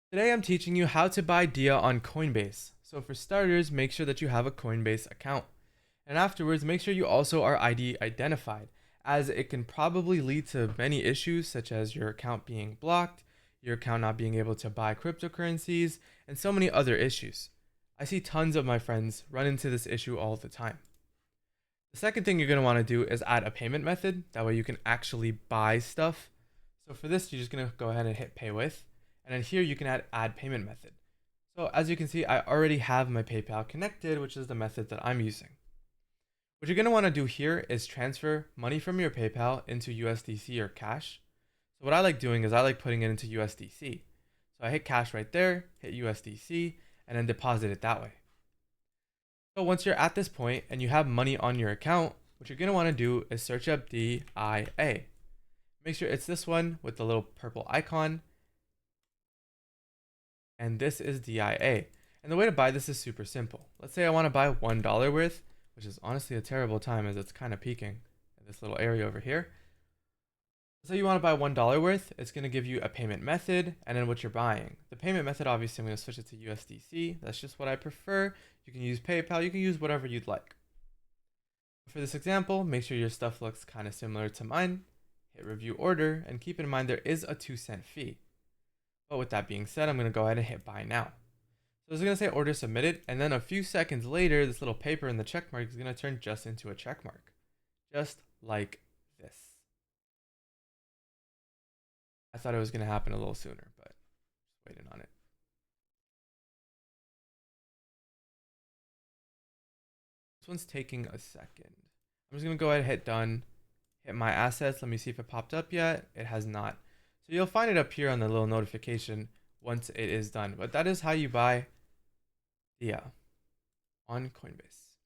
Today I'm teaching you how to buy DIA on Coinbase. So for starters, make sure that you have a Coinbase account. And afterwards, make sure you also are ID identified, as it can probably lead to many issues such as your account being blocked, your account not being able to buy cryptocurrencies, and so many other issues. I see tons of my friends run into this issue all the time. The second thing you're going to want to do is add a payment method. That way you can actually buy stuff. So for this, you're just going to go ahead and hit pay with. And then here you can add payment method. So as you can see, I already have my PayPal connected, which is the method that I'm using. What you're going to want to do here is transfer money from your PayPal into USDC or cash. So what I like doing is I like putting it into USDC. So I hit cash right there, hit USDC, and then deposit it that way. So once you're at this point and you have money on your account, what you're going to want to do is search up DIA. Make sure it's this one with the little purple icon. And this is DIA. And the way to buy this is super simple. Let's say I want to buy $1 worth, which is honestly a terrible time as it's kind of peaking in this little area over here. So you want to buy $1 worth, it's going to give you a payment method and then what you're buying. The payment method, obviously, I'm going to switch it to USDC. That's just what I prefer. You can use PayPal, you can use whatever you'd like. For this example, make sure your stuff looks kind of similar to mine. Hit review order and keep in mind there is a 2-cent fee. But with that being said, I'm going to go ahead and hit buy now. So it's going to say order submitted, and then a few seconds later, this little paper in the check mark is going to turn just into a check mark. Just like this. I thought it was going to happen a little sooner, but just waiting on it. This one's taking a second. I'm just going to go ahead and hit done. Hit my assets. Let me see if it popped up yet. It has not. So you'll find it up here on the little notification once it is done. But that is how you buy DIA on Coinbase.